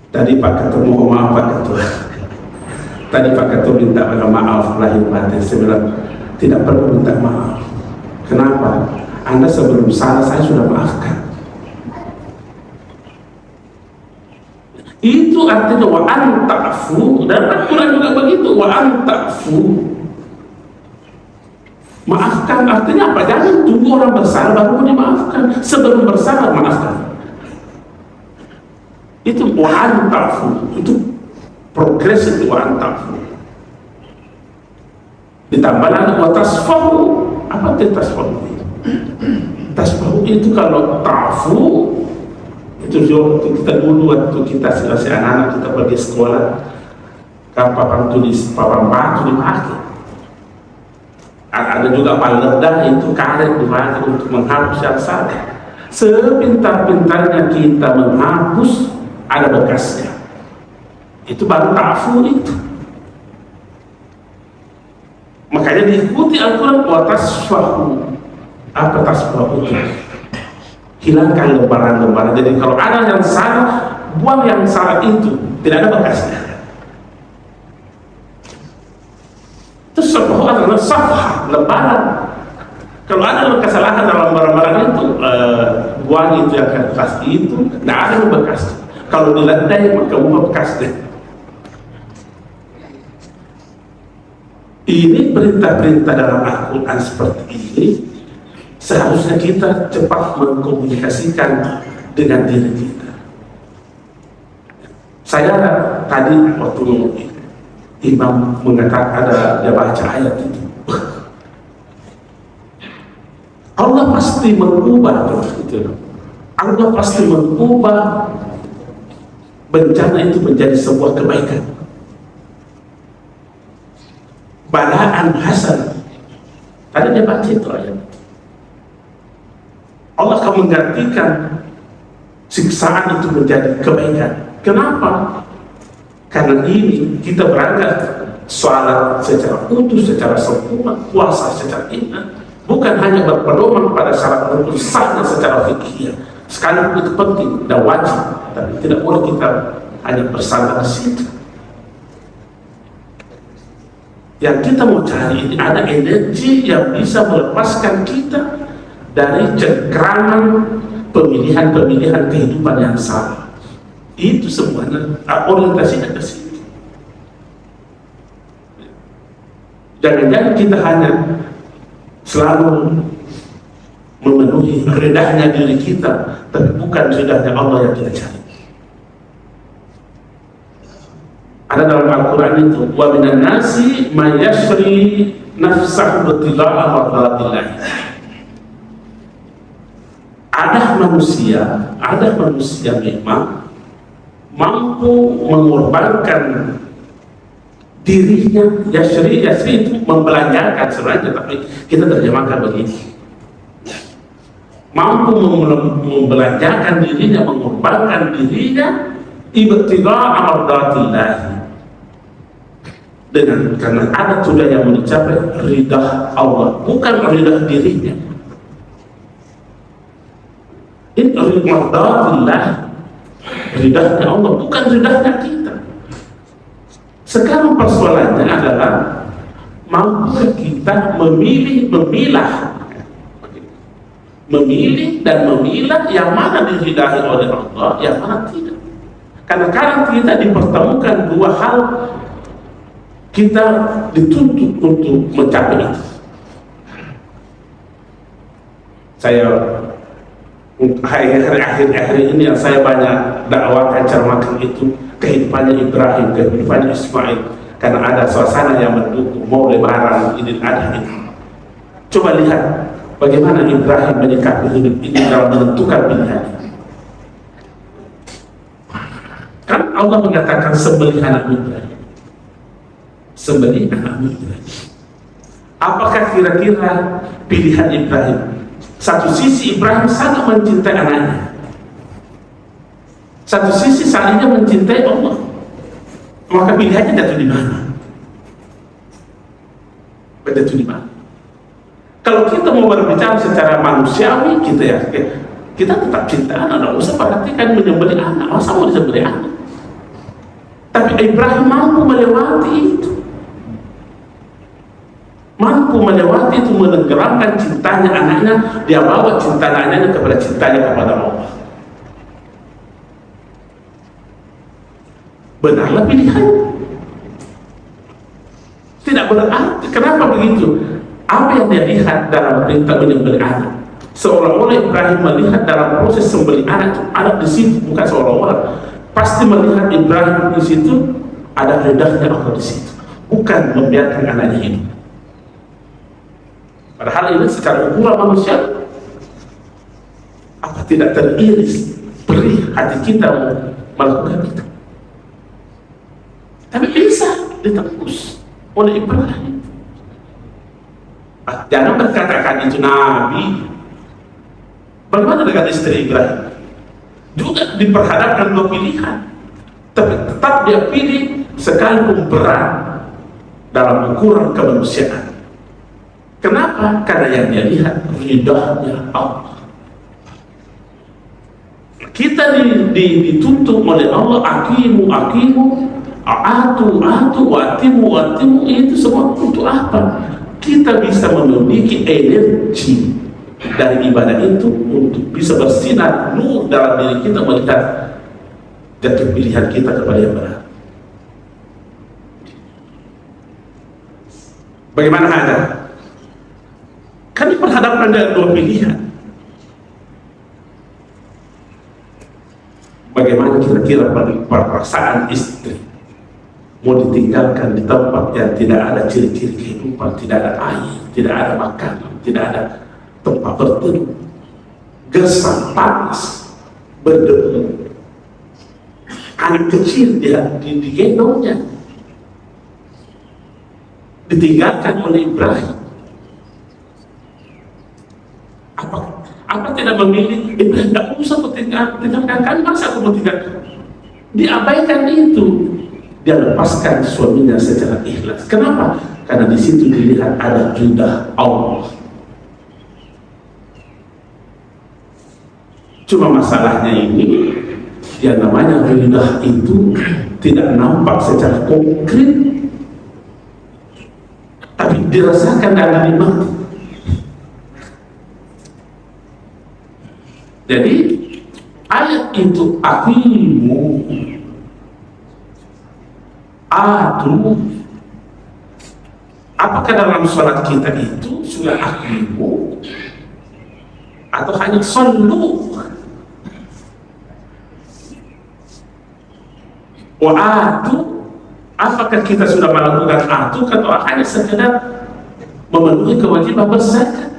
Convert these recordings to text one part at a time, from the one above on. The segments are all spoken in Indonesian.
Tadi Pak Ketua mohon maaf Pak Ketua. Tadi Pak Ketua minta maaf lahir batin. Saya bilang tidak perlu minta maaf. Kenapa? Anda sebelum salah saya sudah maafkan. Itu artinya wa anta'fu, dan Al-Quran juga begitu, wa anta'fu. Maafkan artinya apa? Jangan tunggu orang bersalah baru dimaafkan. Sebelum bersalah maafkan. Itu wa anta'fu, itu progres, itu wa anta'fu. Ditambah lagi wa tasfahu. Apa itu tasfahu? Tasfahu itu kalau ta'fu itu kita dulu waktu kita masih anak-anak, kita pergi sekolah kan papan tulis, papan batu dipakai. Ada juga paledah, itu karet dipakai untuk menghapus yang salah. Sepintar-pintarnya kita menghapus, ada bekasnya. Itu baru ta'fu itu. Makanya diikuti Al-Quran wa tasfahu. Apa tasfahu itu? Hilangkan lembaran-lembaran. Jadi kalau ada yang salah, buang yang salah itu, tidak ada bekasnya. Terus sebuah adalah safha, lembaran. Kalau ada kesalahan dalam barang-barang itu, buang itu yang kertas itu, tidak ada bekasnya. Kalau dilandai maka buang bekasnya. Ini perintah-perintah dalam Al-Quran seperti ini. Seharusnya kita cepat mengkomunikasikan dengan diri kita. Saya tadi waktu imam mengatakan dia baca ayat itu, Allah pasti mengubah itu. Allah pasti mengubah bencana itu menjadi sebuah kebaikan. Balaan hasan. Tadi dia baca itu ayat. Allah akan menggantikan siksaan itu menjadi kebaikan. Kenapa? Karena ini kita berangkat sholat secara utuh, secara sempurna, puasa secara indah, bukan hanya berpedoman pada syarat rukun sahnya secara fikih. Sekalipun itu penting dan wajib, tapi tidak boleh kita hanya bersandar di situ. Yang kita mau cari ini ada energi yang bisa melepaskan kita dari cengkraman pemilihan-pemilihan kehidupan yang salah. Itu semuanya orientasinya ke situ. Jangan-jangan kita hanya selalu memenuhi redahnya diri kita, tapi bukan redahnya Allah yang kita cari. Ada dalam Al-Quran itu, wa minan nasi may yashri nafsahu ibtigha'a mardhatillah. Ada manusia memang mampu mengorbankan dirinya. Yashri itu membelanjakan sebenarnya, tapi kita terjemahkan begini: mampu membelanjakan dirinya, mengorbankan dirinya ibtigha'a mardatillah, karena ada tujuan yang mencapai ridha Allah, bukan ridha dirinya. Ini mardatillah, ridahnya Allah, bukan ridahnya kita. Sekarang persoalannya adalah mampu kita memilah dan memilah yang mana diridai oleh Allah, yang mana tidak. Karena kadang kita dipertemukan dua hal, kita dituntut untuk mencapai itu. Saya akhir-akhir ini yang saya banyak dakwahkan, cermakan itu kehidupannya Ibrahim, kehidupannya Ismail, karena ada suasana yang mendukung mau lebaran Idul Adha ini. Coba lihat bagaimana Ibrahim menyikapi hidup ini dalam menentukan pilihannya. Kan Allah mengatakan sembelih anak Ibrahim, sembelih anak Ibrahim. Apakah kira-kira pilihan Ibrahim? Satu sisi Ibrahim sangat mencintai anaknya, satu sisi saling mencintai Allah. Maka pilihannya jatuh di mana? Jatuh di mana? Kalau kita mau berbicara secara manusiawi, kita ya kita tetap cinta anak, tidak usah perhatikan menyembelih anak, masa mau disembelih anak. Tapi Ibrahim mampu melewati itu, menenggelamkan cintanya anaknya, dia bawa cinta anaknya kepada cintanya kepada Allah. Benarlah pilihan. Tidak berarti, kenapa begitu? Apa yang dia lihat dalam perintah menyembelih anak, seolah-olah Ibrahim melihat dalam proses sembelih anak itu ada di situ, bukan seolah-olah, pasti melihat Ibrahim di situ ada redahnya Allah di situ, bukan membiarkan anaknya hidup. Padahal ini secara ukuran manusia, apa tidak teriris perih hati kita melakukan itu? Tapi bisa ditembus oleh Ibrahim. Jangan berkatakan itu Nabi. Bagaimana dengan istri Ibrahim? Juga diperhadapkan dua pilihan, tapi tetap dia pilih sekalipun berat dalam ukuran kemanusiaan. Kenapa? Karena yang dia lihat ridhanya Allah. Kita dituntut oleh Allah, akimu, atu, watimu, itu semua untuk apa? Kita bisa memiliki energi dari ibadah itu untuk bisa bersinar nur dalam diri kita melihat jatuh pilihan kita kepada yang benar. Bagaimana ada? Kan diperhadapkan dengan dua pilihan. Bagaimana kira-kira perasaan istri mau ditinggalkan di tempat yang tidak ada ciri-ciri kehidupan, tidak ada air, tidak ada makanan, tidak ada tempat berteduh, gersang, panas, berdebu, anak kecil dia digendongnya, ditinggalkan oleh Ibrahim. Apa tidak memilih Ibrahim? Tidak usah aku tinggalkan, kan masa aku mau tinggalkan? Diabaikan itu. Dia lepaskan suaminya secara ikhlas. Kenapa? Karena di situ dilihat ada ridha Allah. Cuma masalahnya ini, yang namanya ridha itu tidak nampak secara konkret, tapi dirasakan dan dinikmati. Jadi ayat itu akimu, atu, apakah dalam sholat kita itu sudah akimu atau hanya sallu? Wa atu, apakah kita sudah melakukan atu atau hanya sekedar memenuhi kewajiban berzakat?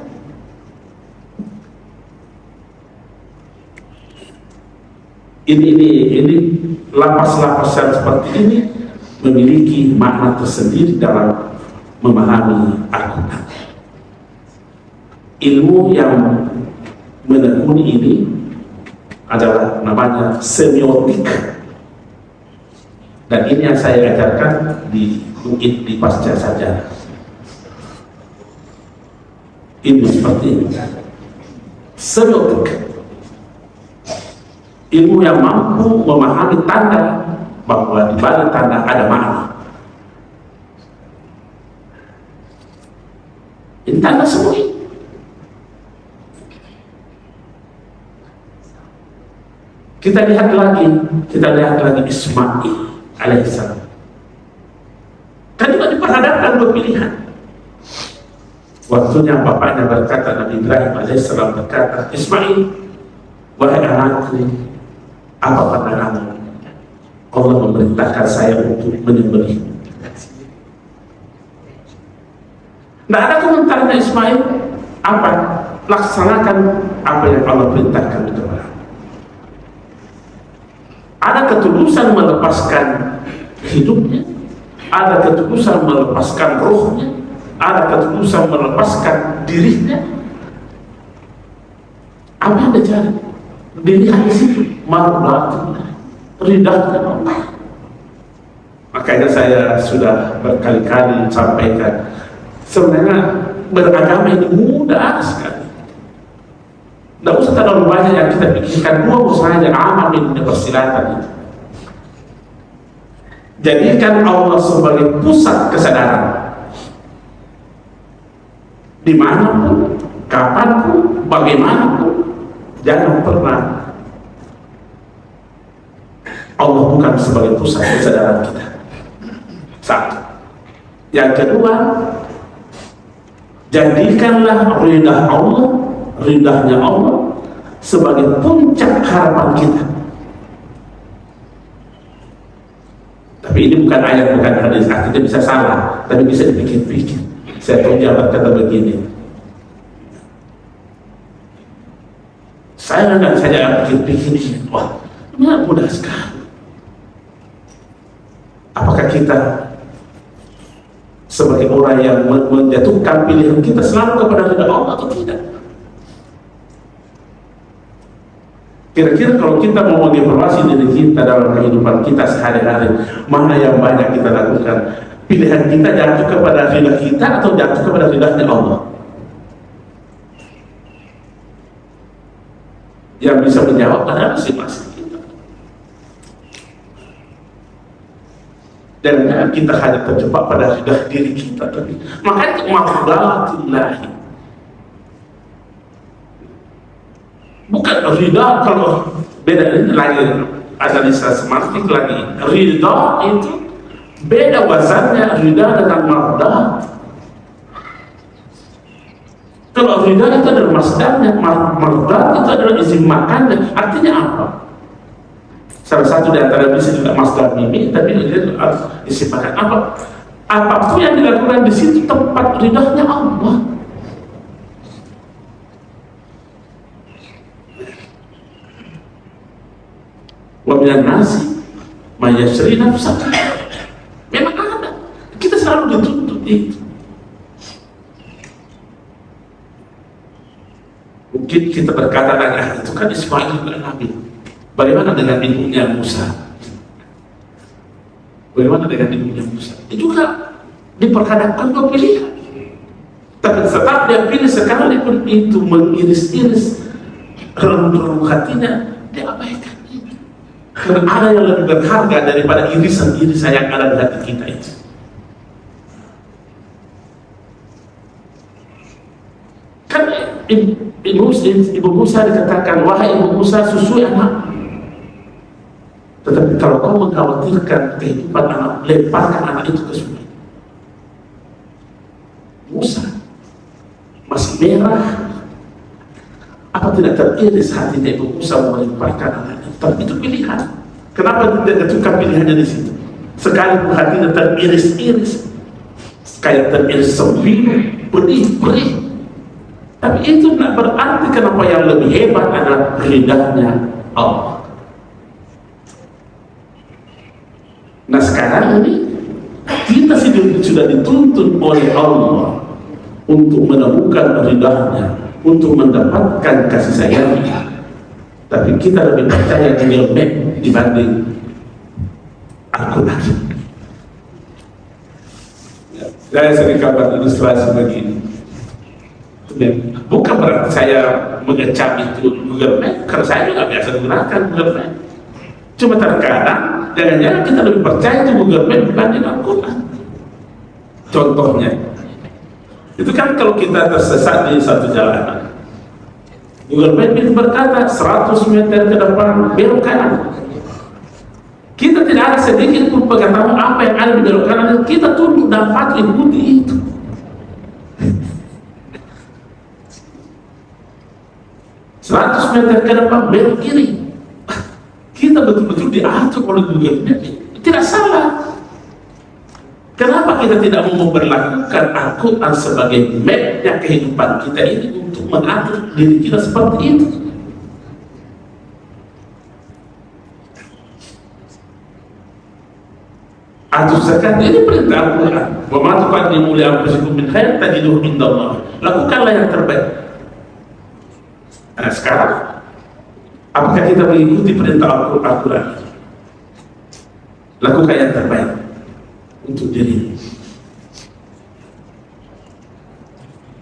Ini lapas-lapas yang seperti ini memiliki makna tersendiri dalam memahami Al-Quran. Ilmu yang menekuni ini adalah namanya semiotik, dan ini yang saya ajarkan di UI di pasca sarjana. Ilmu seperti ini, semiotik, ilmu yang mampu memahami tanda bahwa di balik tanda ada makna. Ini tanda semua ini. Kita lihat lagi Ismail alaihissalam. Kan juga diperhadapkan dua pilihan. Waktunya bapaknya berkata, Nabi Ibrahim alaihissalam berkata, Ismail, wahai anakku, apa pandanganmu? Allah memerintahkan saya untuk menyembelih. Tidak ada komentarnya Ismail. Apa? Laksanakan apa yang Allah perintahkan kepada. Ada ketulusan melepaskan hidupnya, ada ketulusan melepaskan rohnya, ada ketulusan melepaskan dirinya. Apa yang dia cari? Dilihat di situ, marbatullah, ridha Allah. Makanya saya sudah berkali-kali sampaikan, sebenarnya beragama ini mudah sekali. Tidak usah terlalu banyak yang kita pikirkan, dua saja amal di persilatan itu. Jadikan Allah sebagai pusat kesadaran. Dimanapun, kapanpun, bagaimanapun, jangan pernah Allah bukan sebagai pusat kesadaran kita. Satu. Yang kedua, jadikanlah ridahnya Allah sebagai puncak harapan kita. Tapi ini bukan ayat, bukan hadis, artinya bisa salah, tapi bisa dipikir-pikir. Saya tahu jabat kata begini, saya nggak saja pikir-pikir, wah, ini mudah sekali. Apakah kita sebagai orang yang menjatuhkan pilihan kita selalu kepada ridha Allah atau tidak? Kira-kira kalau kita mau mengevaluasi diri kita dalam kehidupan kita sehari-hari, mana yang banyak kita lakukan? Pilihan kita jatuh kepada ridha kita atau jatuh kepada ridhanya Allah? Yang bisa menjawab adalah masing-masing kita. Dan kita hanya terjebak pada ridha diri kita tadi. Maka itu mardatillahi. Bukan ridha, kalau beda lagi analisa semantik lagi. Ridha itu beda wazannya, ridha dengan mardah. Kalau ridha itu adalah masdarnya, mardah itu adalah izin makannya. Artinya apa? Salah satu di antara bisa juga masdar mimi, tapi dia izin makan. Apapun yang dilakukan di situ tempat ridhanya Allah. Wa minan nasi may yashri nafsahu. Memang ada. Kita selalu dituntut itu. Mungkin kita berkata lagi, itu kan Ismail juga Nabi. Bagaimana dengan ibunya Musa? Bagaimana dengan ibunya Musa? Dia juga diperhadapkan dua pilihan. Tapi tetap dia pilih sekalipun itu mengiris-iris relung-relung hatinya, dia abaikan. Karena ada yang lebih berharga daripada irisan-irisan yang ada di hati kita itu. Kan Ibu Musa dikatakan, wahai Ibu Musa, susui anak. Tetapi kalau kau mengkhawatirkan kehidupan anak, lemparkan anak itu ke sungai. Musa masih merah. Apa tidak teriris hatinya Ibu Musa melemparkan anaknya? Tapi itu pilihan. Kenapa tidak jatuhkan pilihannya di situ? Sekalipun hatinya teriris-iris, kayak teriris sembilu, perih-perih. Tapi itu tidak berarti kenapa yang lebih hebat adalah ridhanya Allah. Nah sekarang ini kita sudah dituntut oleh Allah untuk menemukan ridhanya, untuk mendapatkan kasih sayangnya. Tapi kita lebih percaya Google Map dibanding Al-Quran. Saya sering kabar ilustrasi begini. Bukan berarti saya mengecam itu Google Map, karena saya nggak biasa menggunakan Google Map. Cuma terkadang jangan-jangan kita lebih percaya itu Google Map dibanding Al-Quran. Contohnya, itu kan kalau kita tersesat di satu jalanan, Google Map itu berkata 100 meter ke depan belok kanan. Kita tidak ada sedikit pun pengetahuan apa yang ada di belok kanan. Kita tunduk dan patuh ikuti itu. Seratus meter ke depan belok kiri. Kita betul-betul diatur oleh Google Map. Tidak salah. Kenapa kita tidak mau memperlakukan Al-Quran sebagai mapnya kehidupan kita ini untuk mengatur diri kita seperti itu? Atur zakat ini perintah Al-Quran. Wa ma tuqaddimu li anfusikum min khair tajiduhu indallah. Lakukanlah yang terbaik. Nah sekarang, apakah kita mengikuti perintah Al-Quran? Lakukan yang terbaik untuk diri.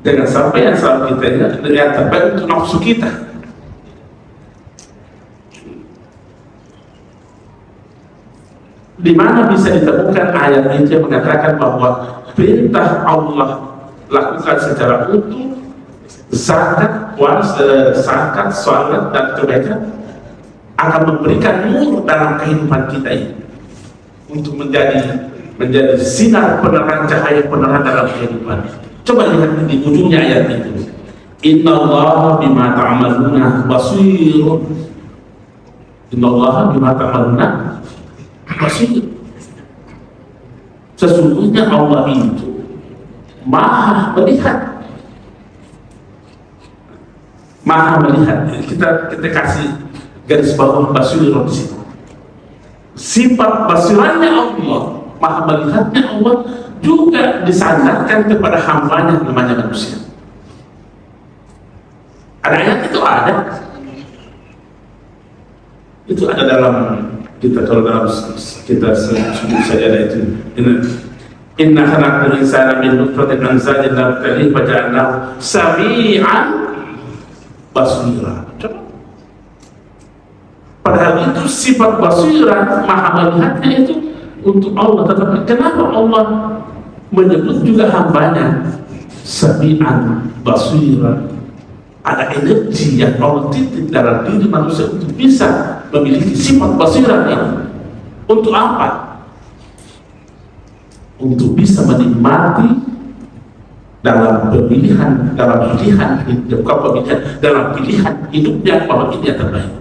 Jangan sampai yang selalu kita ingat yang terbaik untuk nafsu kita. Di mana bisa ditemukan ayat itu yang mengatakan bahwa perintah Allah lakukan secara utuh, zakat, puasa, zakat, sholat dan kebaikan akan memberikan nur dalam kehidupan kita ini untuk menjadi sinar penerang, cahaya penerang dalam kehidupan. Coba lihat di ujungnya ayat itu. Innallaha bima ta'maluna basir. Innallaha bima ta'maluna basir. Sesungguhnya Allah itu maha melihat. Maha melihat. Kita kasih garis bawah basir di situ. Sifat basirannya Allah, maha melihatnya Allah juga disandarkan kepada hambanya namanya manusia. Ada ayat itu ada dalam kita, kalau dalam kita sujud sajadah itu, inna khalaqal insana min nutfatin amshajin nabtalihi faja'alnahu sami'an basira. Padahal itu sifat basira, maha melihatnya itu untuk Allah. Tetapi kenapa Allah menyebut juga hambanya sami'an basira? Ada energi yang Allah titip dalam diri manusia untuk bisa memiliki sifat basiran ini. Untuk apa? Untuk bisa menikmati dalam pilihan hidupnya bahwa ini yang terbaik.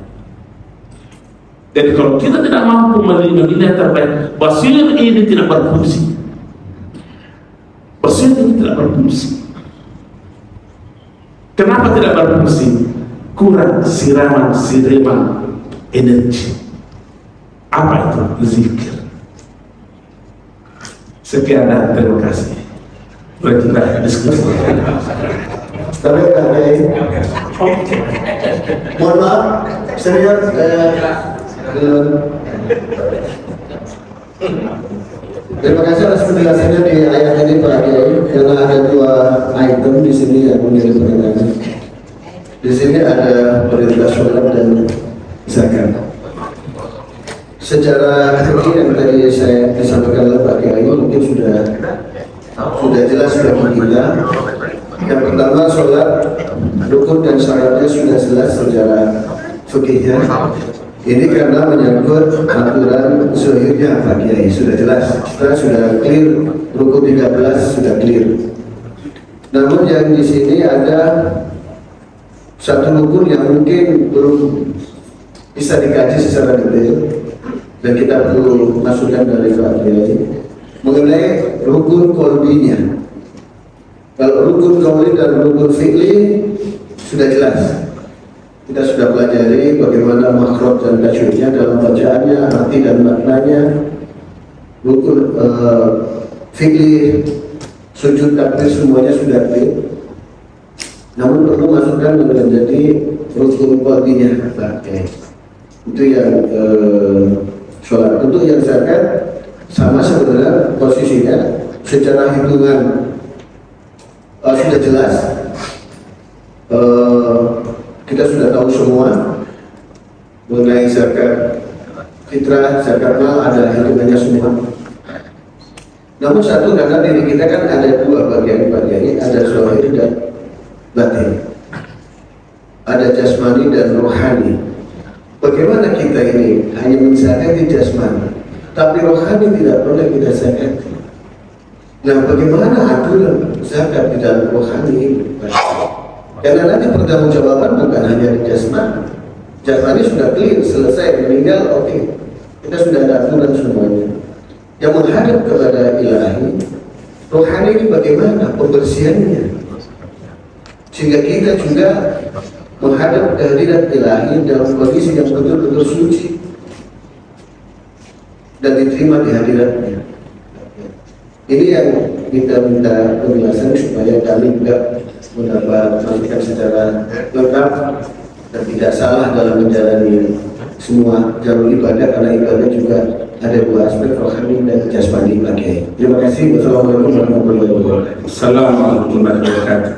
Jadi kalau kita tidak mampu memilih yang terbaik, basir ini tidak berfungsi. Basir ini tidak berfungsi. Kenapa tidak berfungsi? Kurang siraman energi. Apa itu? Zikir. Sekian dan terima kasih. Mari kita diskusi. Mohon maaf, saya terima kasih atas penjelasannya di ayat ini Pak Kiai, karena ada dua item di sini yang menjadi perhatian. Di sini ada perintah sholat dan zakat. Secara fikih yang tadi saya disampaikan oleh Pak Kiai mungkin sudah jelas bagi kita. Yang pertama sholat, rukun dan syaratnya sudah jelas secara fikihnya. Ini karena menyangkut aturan zahirnya Pak Kiai, sudah jelas. Kita sudah clear, rukun 13 sudah clear. Namun yang di sini ada satu rukun yang mungkin belum bisa dikaji secara detail dan kita perlu masukan dari Pak Kiai mengenai rukun qalbinya. Kalau rukun qauli dan rukun fi'li sudah jelas. Kita sudah pelajari bagaimana makhraj dan tajwidnya dalam bacaannya, arti dan maknanya. Rukun fikih, sujud, takbir semuanya sudah clear. Namun perlu masukan yang menjadi rukun qalbinya. Itu yang sholat. Untuk yang zakat sama sebenarnya posisinya secara hitungan sudah jelas. Kita sudah tahu semua mengenai zakat fitrah, zakat mal, ada hitungannya semua. Namun satu, karena diri kita kan ada dua bagian, ada zahir dan batin, ada jasmani dan rohani. Bagaimana kita ini hanya menzakati jasmani, tapi rohani tidak pernah kita zakati. Nah, bagaimana aturan zakat di dalam rohani ini? Karena nanti pertanggungjawaban bukan hanya di jasmani. Jasmani sudah clear, selesai, meninggal, oke. Kita sudah ada aturan semuanya. Yang menghadap kepada ilahi, rohani ini bagaimana pembersihannya? Sehingga kita juga menghadap kehadiran ilahi dalam kondisi yang betul-betul suci dan diterima di hadiratnya. Ini yang kita minta penjelasan supaya kami juga mendapat masukan secara lengkap dan tidak salah dalam menjalani semua jalur ibadah, karena ibadah juga ada dua aspek, rohani dan jasmani. Terima kasih. Wassalamualaikum warahmatullahi wabarakatuh. Assalamualaikum warahmatullahi wabarakatuh.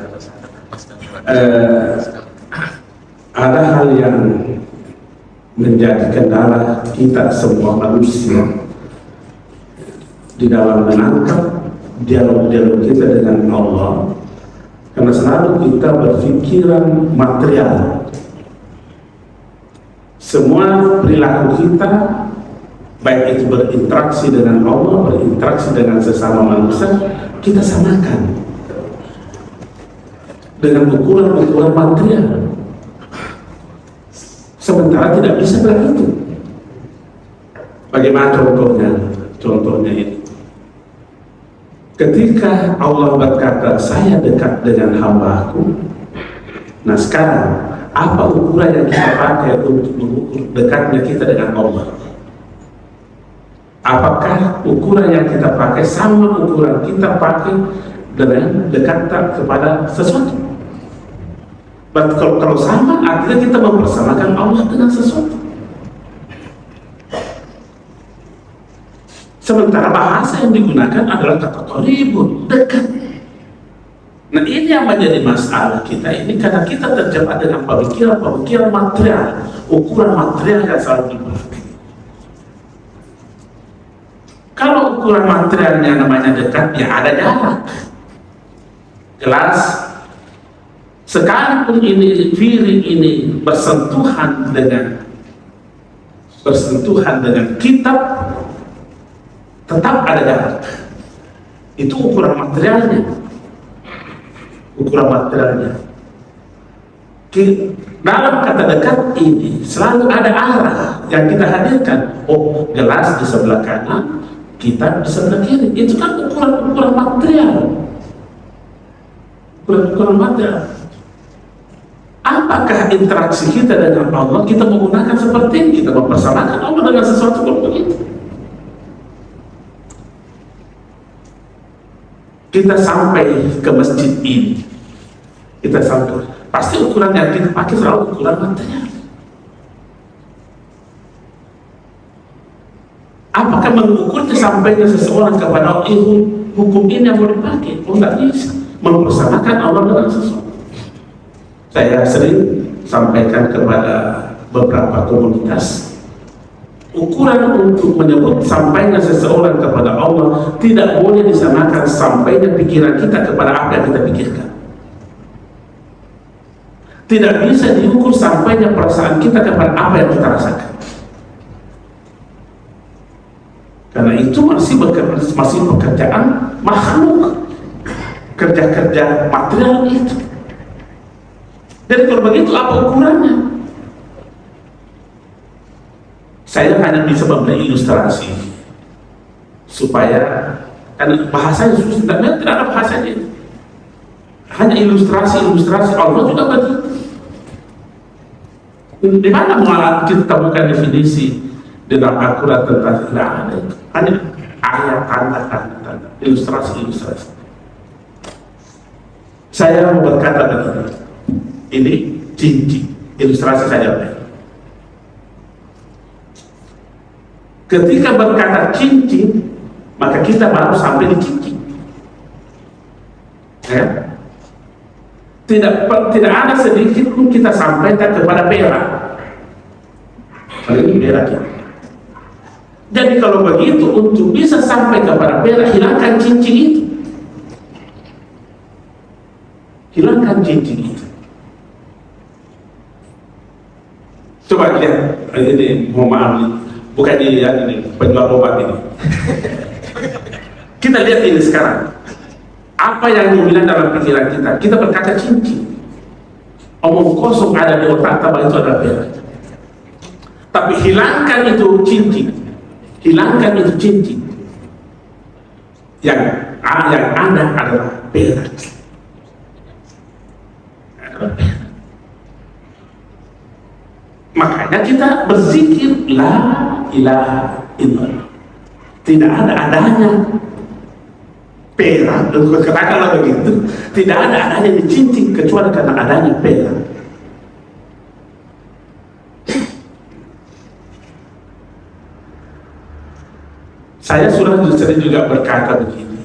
Ada hal yang menjadi kendala kita semua manusia di dalam menangkap dialog-dialog kita dengan Allah, karena selalu kita berpikiran material. Semua perilaku kita, baik itu berinteraksi dengan Allah, berinteraksi dengan sesama manusia, kita samakan dengan ukuran-ukuran material. Sementara tidak bisa begitu. Bagaimana contohnya? Contohnya ini. Ketika Allah berkata, saya dekat dengan hamba-Ku. Nah sekarang, apa ukuran yang kita pakai untuk mengukur dekatnya kita dengan Allah? Apakah ukuran yang kita pakai sama ukuran kita pakai dengan dekat kepada sesuatu? Berarti kalau sama, artinya kita mempersamakan Allah dengan sesuatu. Sementara bahasa yang digunakan adalah kata qaribun, dekat. Nah ini yang menjadi masalah kita ini, karena kita terjebak dengan pemikiran material, ukuran material yang selalu dipakai. Kalau ukuran materialnya namanya dekat, ya ada jarak. Jelas, sekalipun ini piring ini bersentuhan dengan kitab, tetap ada jarak. Itu ukuran materialnya. Ukuran materialnya. Dalam kata dekat ini selalu ada arah yang kita hadirkan. Oh, gelas di sebelah kanan, kita di sebelah kiri. Itu kan ukuran material. Ukuran material. Apakah interaksi kita dengan Allah kita menggunakan seperti ini? Kita mempersamakan Allah dengan sesuatu begitu. Kita sampai ke masjid ini, kita sampai, pasti ukuran yang kita pakai selalu ukuran material. Apakah mengukurnya sampainya seseorang kepada hukum ini yang mau dipakai? Oh, nggak bisa. Mempersamakan Allah dengan sesuatu. Saya sering sampaikan kepada beberapa komunitas, ukuran untuk menyebut sampainya seseorang kepada Allah tidak boleh disamakan sampainya pikiran kita kepada apa yang kita pikirkan. Tidak bisa diukur sampainya perasaan kita kepada apa yang kita rasakan. Karena itu masih pekerjaan makhluk, kerja-kerja material itu. Jadi kalau begitu apa ukurannya? Saya hanya bisa memberi ilustrasi supaya, karena bahasanya susah, tidak ada bahasanya, hanya ilustrasi Allah juga begitu. Di mana mualah kita temukan definisi di dalam Al-Quran tentang tidak ada, hanya ayat tanda ilustrasi. Saya mau berkata begini, ini cincin, ilustrasi saja. Ketika berkata cincin, maka kita baru sampai di cincin. Ya? Tidak ada sedikit pun kita sampaikan kepada perak. Ini perak ya. Jadi kalau begitu, untuk bisa sampai kepada perak, hilangkan cincin itu. Hilangkan cincin itu. Coba lihat, ini mohon maaf nih. Bukan ini penjual obat ini. Kita lihat ini sekarang. Apa yang dibilang dalam pikiran kita? Kita berkata cincin. Omong kosong ada di otak, tambah itu adalah perak. Tapi hilangkan itu cincin. Hilangkan itu cincin. Yang ada adalah perak. Makanya kita berzikir la ilaha illallah. Tidak adanya perak, katakanlah begitu. Tidak adanya cincin kecuali karena adanya perak. Saya sudah sering juga berkata begini,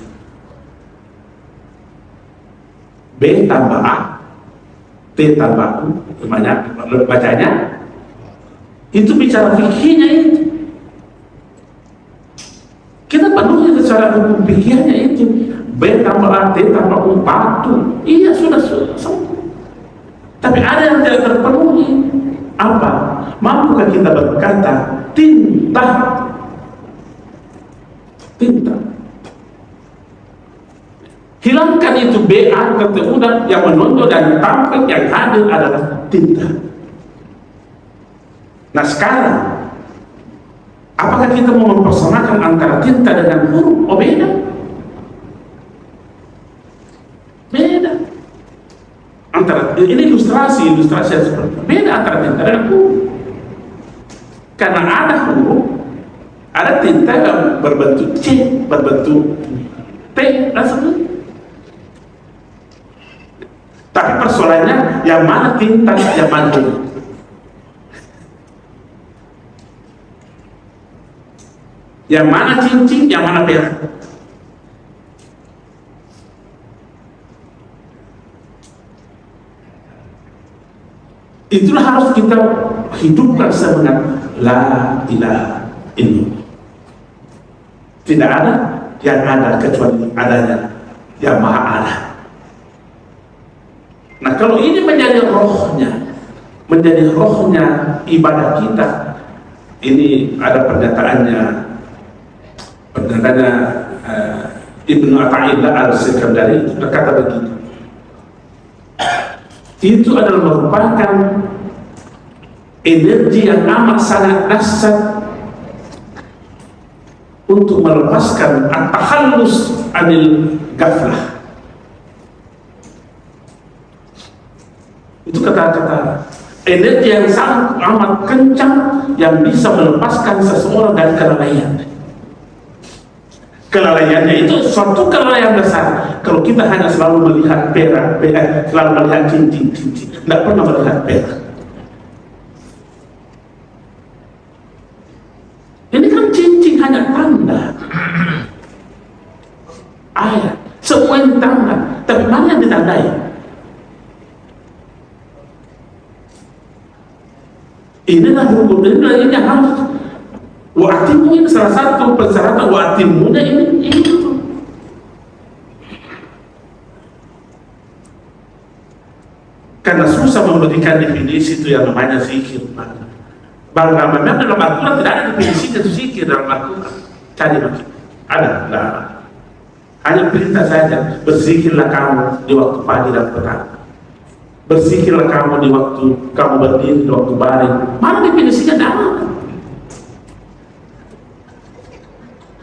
B tambah A, T tambah U, bacanya itu bicara fikihnya itu. Kita penuhi secara cara hukum pikirnya itu B tambah A, T tambah U, batu. Iya, sudah. Tapi ada yang tidak terpenuhi. Apa? Mampukah kita berkata tinta? Hilangkan itu B, A, T, U, dan yang menonjol dan tampak yang hadir adalah tinta. Nah sekarang, apakah kita mau mempersamakan antara tinta dengan huruf? Oh beda. Antara ini ilustrasi yang seperti beda antara tinta dengan huruf. Karena ada huruf, ada tinta yang berbentuk C, berbentuk T, dan sebagainya. Tapi persoalannya yang mana tinta, yang mana huruf? Yang mana cincin, yang mana perak? Itulah harus kita hidupkan sebenarnya la ilaha illallah. Tidak ada yang ada kecuali adanya yang maha ada. Nah kalau ini menjadi rohnya ibadah kita, ini ada pernyataannya Ibnu Athaillah Al-Sikandari berkata begini, itu adalah merupakan energi yang amat sangat dahsyat untuk melepaskan at-takhallus anil ghaflah. Itu kata-kata energi yang sangat amat kencang yang bisa melepaskan seseorang dari kelalaian. Kelalaiannya itu suatu kelalaian besar. Kalau kita hanya selalu melihat perak, selalu melihat cincin, tidak pernah melihat perak. Ini kan cincin hanya tanda, ayat, semua ini tanda. Tapi mana yang ditandai? Inilah hukum, inilah ini harus. Wa'atimu ini salah satu persyaratan wa'atimunya ini itu. Karena susah memberikan definisi itu yang namanya zikir. Bang memang dalam Al-Quran tidak ada definisi itu zikir dalam Al-Quran. Cari lagi. Ada? Tidak. Hanya perintah saja. Berzikirlah kamu di waktu pagi dan petang. Berzikirlah kamu di waktu kamu berdiri, di waktu baring. Mana definisinya? Tidak ada.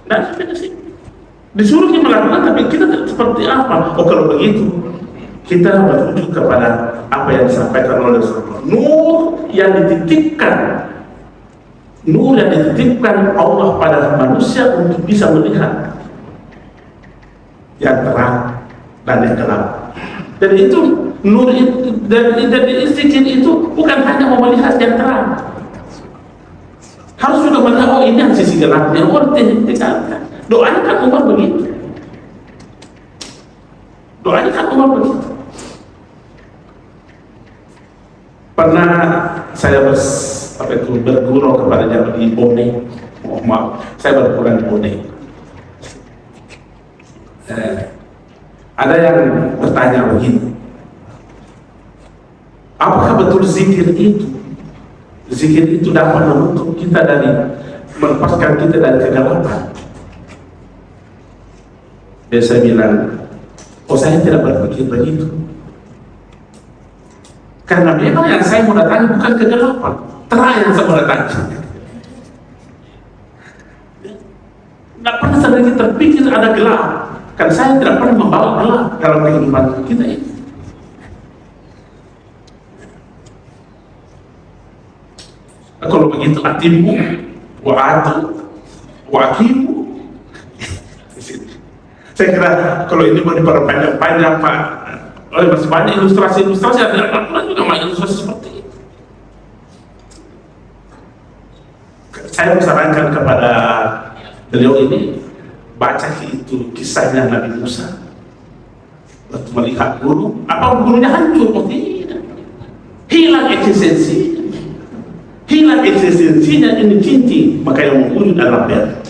Dan disuruh kita melakukan, tapi kita seperti apa? Oh kalau begitu kita merujuk kepada apa yang disampaikan oleh Rasulullah. Nur yang dititipkan Allah pada manusia untuk bisa melihat yang terang dan yang gelap. Dan itu nur itu dari zikir itu bukan hanya mau melihat yang terang, harus juga melihat oh ini yang sisi gelapnya. Tinggalkan. Doanya kan Umar begitu. Pernah saya bergurau kepada jamaah di Bone. Oh, maaf, saya bergurau di Bone. Ada yang bertanya begini, apakah betul zikir itu dapat menutup kita dari, melepaskan kita dari kegelapan? Dan saya bilang, oh saya tidak berpikir begitu. Karena memang yang saya mau datangi bukan kegelapan, terang yang saya mau datangi. Tidak pernah sedikit terpikir ada gelap. Kan saya tidak pernah membawa gelap dalam kehidupan kita ini. Kalau begitu atimu wa'akimu. Saya kira kalau ini mau diperpanjang Pak, masih banyak ilustrasi ada Al-Quran juga banyak ilustrasi seperti itu. Saya sarankan kepada beliau ini baca itu kisahnya Nabi Musa waktu melihat gunung, apa gunungnya hancur? Oh tidak, hilang eksistensinya ini cincin, maka yang mengunjung adalah perak.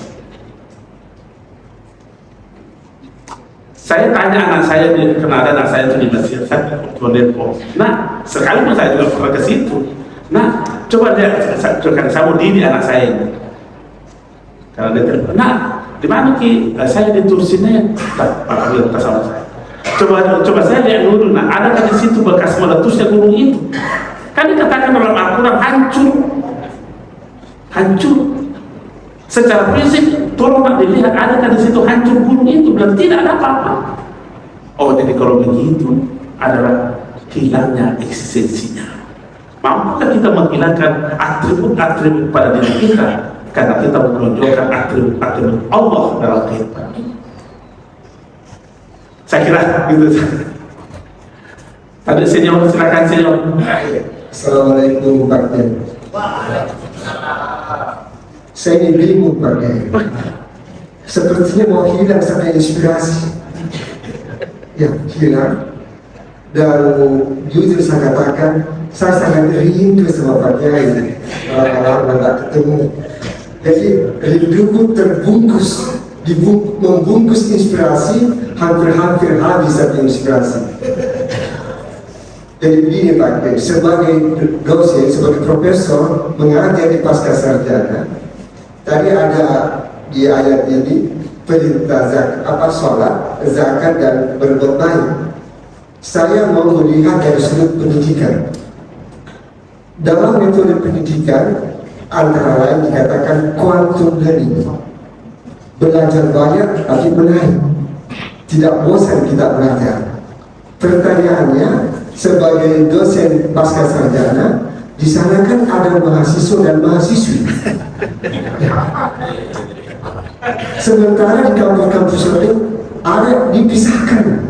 Saya tanya anak saya, karena ada anak saya itu di Mesir, saya ke Depok. Nah, sekalipun saya juga pernah ke situ. Nah, coba lihat, saya mau didik anak saya ini. Karena dia telepon, nah, di mana Ki? Saya di Tursinya, Pak Abdul sama saya. Coba saya lihat dulu, nah, adakah di situ bekas meletusnya gunung itu? Kan dikatakan dalam Al-Quran hancur. Secara fisik, tolong dilihat adakah di situ hancur gunung itu, dan tidak ada apa-apa. Oh, jadi kalau begitu adalah hilangnya eksistensinya. Mampukah kita menghilangkan atribut-atribut pada diri kita karena kita menunjukkan atribut-atribut Allah dalam kehidupan ini? Saya kira gitu. Tadi senior, silakan senior. Assalamualaikum Pak Kiai. Saya ini bingung Pak Kiai. Sepertinya mau hilang sampai inspirasi. Ya, hilang. Dan jujur saya katakan, saya sangat rindu sama Pak Kiai. Lama-lama tak ketemu. Jadi rinduku terbungkus, membungkus inspirasi, hampir-hampir habis satu inspirasi. Jadi begini Pak Kiai, sebagai dosen, sebagai profesor mengajar di pasca sarjana, tadi ada di ayat ini perintah sholat, zakat dan berbuat baik. Saya mau melihat dari sudut pendidikan. Dalam metode pendidikan antara lain dikatakan quantum learning, belajar banyak tapi menarik, tidak bosan kita belajar. Pertanyaannya, sebagai dosen pasca sarjana, di sana kan ada mahasiswa dan mahasiswi. Sementara di kampus-kampus lain ada dipisahkan.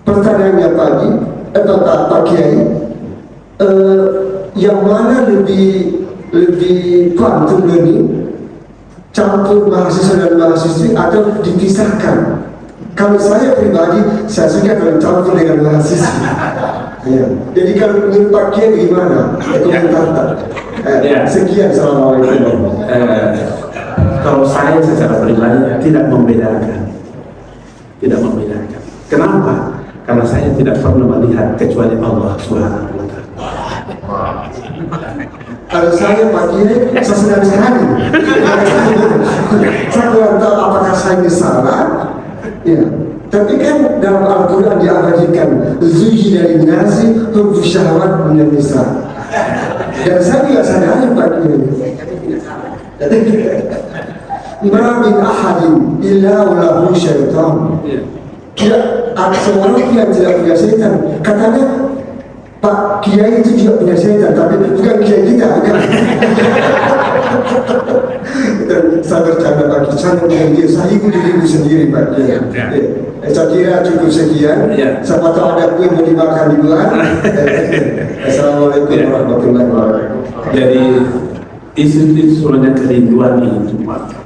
Pertanyaannya Pak Kiai, yang mana lebih quantum learning, campur mahasiswa dan mahasiswi atau dipisahkan? Kalau saya pribadi, saya suka kalau campur dengan mahasiswa. Ya. Jadi kalau menurut Pak Kiai gimana? Komentar. Sekian, assalamualaikum. Kalau saya secara pribadi tidak membedakan. Kenapa? Karena saya tidak pernah melihat kecuali Allah Subhanahu wa Ta'ala. Kalau saya Pak Kiai, saya senang sekali. Saya tidak tahu apakah saya ini salah. Ya, tapi kan dalam Al-Quran diabadikan zuhina linnasi hubbu syahwat minan nisa. Dan saya tidak sadari Pak Kiai. Ma min ahadin illa lahu syaitan. Tidak ada seorang yang tidak punya setan. Katanya Pak Kiai itu tidak punya setan, tapi bukan Kiai kita, bukan. Dan saya bercanda Pak Kiai, saya dengan dia, saya ikut diriku sendiri Pak Kiai. Saya kira cukup sekian. Siapa tahu ada kue mau dimakan di luar. Assalamualaikum warahmatullahi wabarakatuh. Jadi isu sebenarnya kerinduan itu Pak.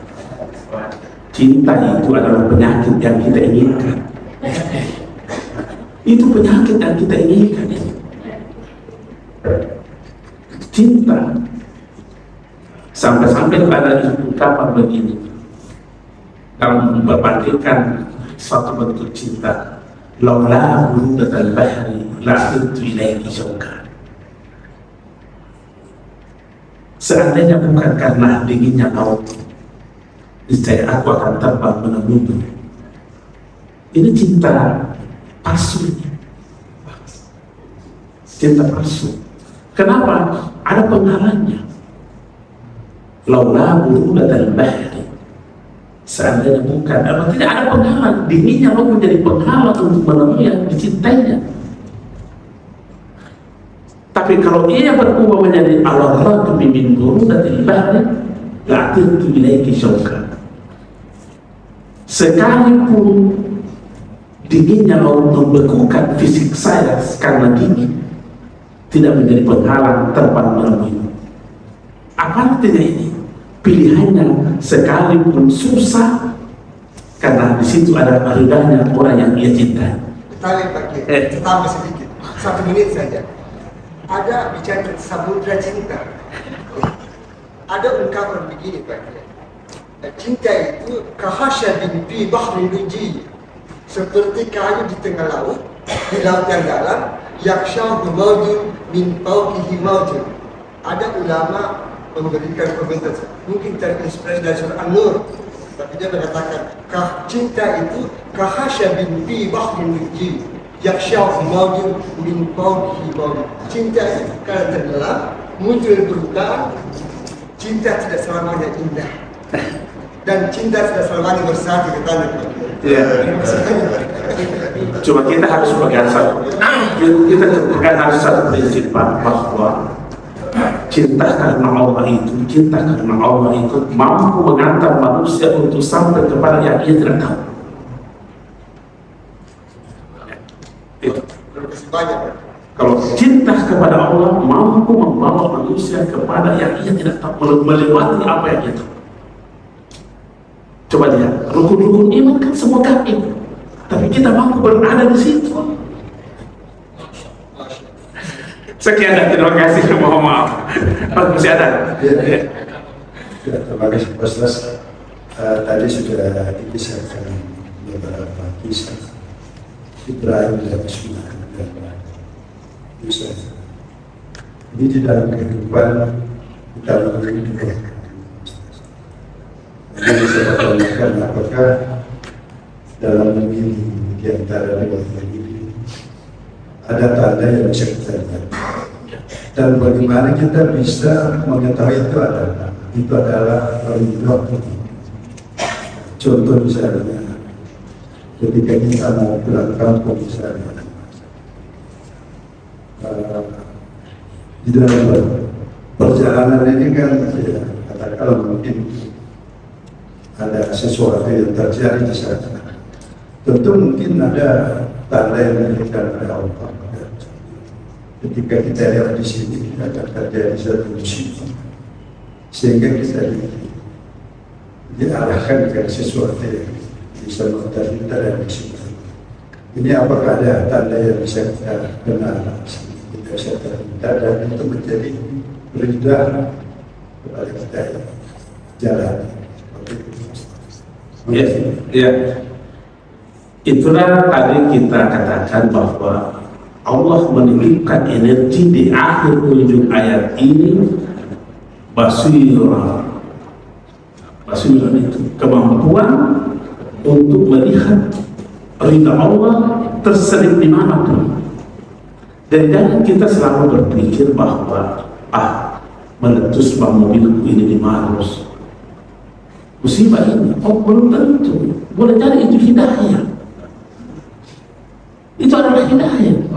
Cinta itu adalah penyakit yang kita inginkan. Itu penyakit yang kita inginkan. Cinta sampai pada ungkapan begini dalam membandingkan suatu bentuk cinta, laula burudatal bahri la kuntu ilaihi syauqa. Seandainya bukan karena dinginnya laut, niscaya aku akan terbang menemui. Ini cinta palsu. Cinta palsu. Kenapa? Ada penghalangnya. Laula burudatal bahri, seandainya bukan, tidak ada penghalang. Dinginnya laut menjadi penghalang untuk menemui yang dicintainya. Tapi kalau ia berubah menjadi al-raqmi min burudatil bahri la atirtu ilaiki syauqa, sekalipun dinginnya laut membekukan fisik saya karena dingin, tidak menjadi penghalang terbang menemui. Apa artinya ini? Pilihannya sekalipun susah, karena di situ ada ridhanya orang yang dia cintai. Betul Pak Kiai, tambah sedikit, 1 menit saja. Ada bicara samudra cinta. Ada ungkapan begini Pak Kiai, cinta itu kahasya bin fi bahri luji, seperti kayu di tengah laut, di laut yang dalam, yakshahu mawjud min fawqihi mawjud. Ada ulama memberikan komentar, mungkin terinspirasi dari surah An-Nur, tapi dia mengatakan, cinta itu kahasyabin fi bahrin jin, yakshahu mawjud min fawqihi mawjud. Cinta itu karena tenggelam, muncul permukaan. Cinta tidak selamanya indah, dan cinta tidak selamanya bersatu ke tanah. Ya. Cuma kita harus pegang satu prinsip Pak, bahwa cinta karena Allah itu mampu mengantar manusia untuk sampai kepada yang ia tidak tahu. Itu. Kalau cinta kepada Allah mampu membawa manusia kepada yang ia tidak tahu, melewati apa yang ia tahu. Coba lihat, rukun-rukun iman kan semua gaib, tapi kita mampu berada di situ. Sekian dan terima kasih, mohon maaf. Masih ada? Ya. Terima kasih Pak Slas. Tadi sudah dikisahkan beberapa kisah Ibrahim dan Ismail dan Yusuf. Ini di dalam kehidupan kita mengalami. Jadi saya tanyakan apakah dalam memilih di antara dua ini ada tanda yang bisa kita lihat, dan bagaimana kita bisa mengetahui itu adalah ridho. Contoh misalnya ketika kita mau pulang kampung misalnya, di dalam perjalanan ini kan ya, katakanlah mungkin ada sesuatu yang terjadi di sana, tentu mungkin ada tanda yang diberikan oleh Allah. Ketika kita lihat di sini akan terjadi satu musibah, sehingga kita diarahkan ke sesuatu yang bisa menghindari dari musibah. Ini apakah ada tanda yang bisa kita kenal, kita bisa terhindar, dan itu menjadi perintah kepada kita jalan. Ya. Itulah tadi kita katakan bahwa Allah menitipkan energi di akhir ujung ayat ini, basirah itu kemampuan untuk melihat ridha Allah terselip di manapun. Dan jangan kita selalu berpikir bahwa meletus bang mobilku ini di Maros, musibah ini, belum tentu. Boleh jadi itu hidayah. Itu adalah hidayah.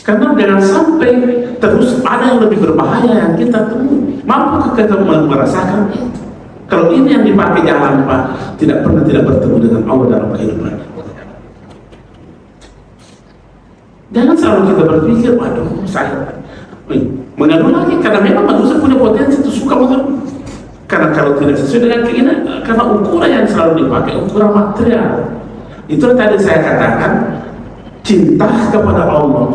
Karena jangan sampai terus ada yang lebih berbahaya yang kita temui. Mampu kita merasakan itu? Kalau ini yang dipakai jalan Pak, tidak bertemu dengan Allah dalam kehidupan. Jangan selalu kita berpikir, waduh saya mengadu lagi, karena memang manusia punya potensi itu suka mengadu. Karena kalau tidak sesuai dengan keinginan, karena ukuran yang selalu dipakai ukuran material. Itu tadi saya katakan, cinta kepada Allah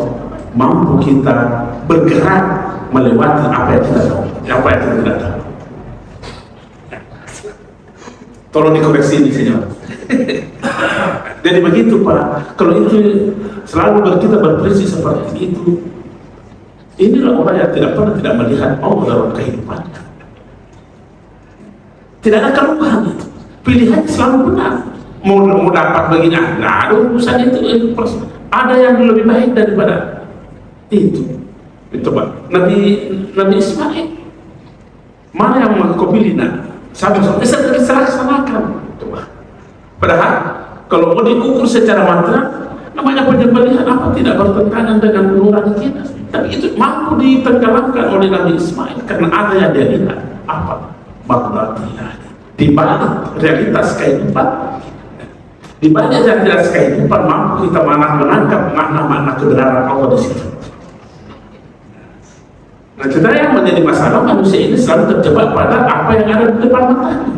mampu kita bergerak melewati apa yang kita tahu, apa yang kita tidak tahu. Tolong dikoreksi ini, Senyor. Jadi begitu Pak, kalau itu selalu kita berprinsip seperti itu, inilah orang yang tidak pernah tidak melihat Allah dalam kehidupannya. Tidak ada keluhan itu, pilihannya selalu benar. Mau dapat begini, nah ada urusan itu ada yang lebih baik daripada itu Pak. Nabi Ismail, mana yang kau pilih sama-sama bisa laksanakan. Padahal kalau mau diukur secara material, namanya penyembelihan apa tidak bertentangan dengan nurani kita, tapi itu mampu ditenggelamkan oleh Nabi Ismail karena ada yang dia lihat apa bahwa di balik realitas kehidupan, di balik realitas kehidupan mampu kita menangkap makna-makna kebenaran Allah di situ. Nah, kita yang menjadi masalah manusia ini selalu terjebak pada apa yang ada di depan matanya.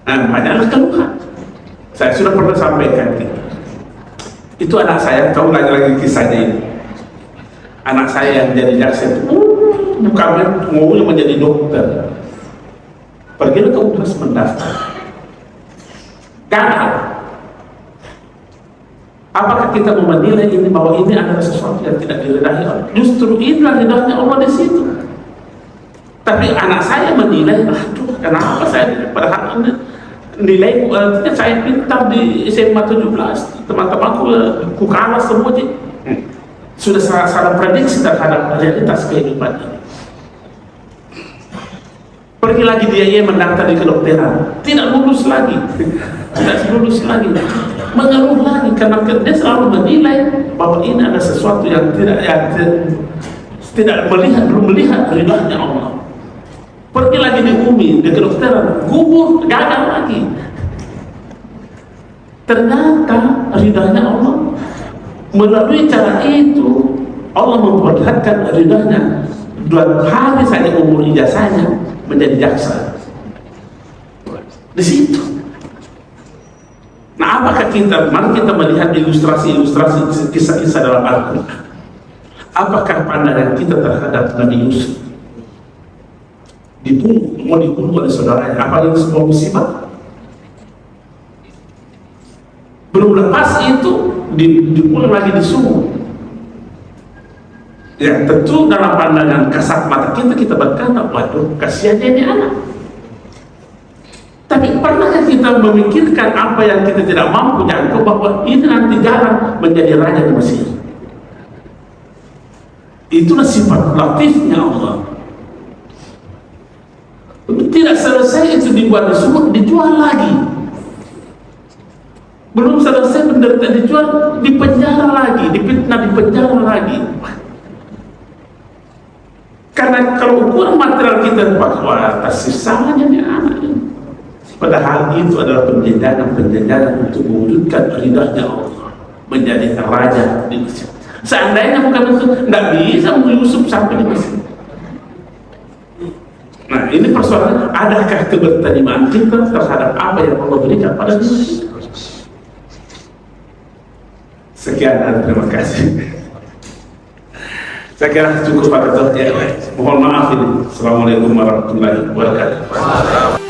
Nah, banyaklah keluhan. Saya sudah pernah sampaikan itu anak saya, tahu lagi kisahnya ini. Anak saya yang jadi jaksa itu, bukan mau menjadi dokter. Pergilah ke UNAS mendaftar, gagal. Apakah kita menilai ini bahwa ini adalah sesuatu yang tidak diridai Allah? Justru inilah ridhanya Allah di situ. Tapi anak saya menilai, aduh, kenapa saya padahal nilai saya pintar di SMA 17, teman-temanku ku kalah semua. Sudah salah prediksi terhadap realitas kehidupan ini. Pergi lagi dia mendaftar di kedokteran, tidak lulus lagi, mengeluh lagi karena dia selalu menilai bahwa ini ada sesuatu yang belum melihat ridhanya Allah. Pergi lagi di UMI, di kedokteran, gugur, gagal lagi. Ternyata ridhanya Allah melalui cara itu, Allah memperlihatkan ridhanya 2 hari saja umur ijazahnya menjadi jaksa. Di situ. Nah, apakah mari kita melihat ilustrasi kisah-kisah dalam Al-Quran. Apakah pandangan kita terhadap Nabi Yusuf? Mau dibunuh oleh saudaranya, apa yang sebuah musibah? Belum lepas itu dibunuh lagi di sumur. Ya tentu dalam pandangan kasat mata kita berkata, waduh, kasihannya ini anak. Tapi pernahkah kita memikirkan apa yang kita tidak mampu jangkau, bahwa ini nanti jalan menjadi raja di Mesir? Itulah sifat latifnya Allah. Tidak selesai itu dibuat di sumur, dijual lagi. Belum selesai penderitaan dijual, dipenjara lagi, dipitnah, dipenjara lagi. Karena kalau ukuran material kita bahwa atas sisanya dia anak ini. Padahal itu adalah penjajahan untuk mewujudkan ridhanya Allah, menjadi raja di Mesir. Seandainya bukan itu, tidak bisa Yusuf sampai di Mesir. Nah, ini persoalannya, adakah keberterimaan kita terhadap apa yang Allah berikan pada diri? Sekian dan terima kasih. Saya kira cukup pada saat ini. Mohon maaf ini. Assalamualaikum warahmatullahi wabarakatuh.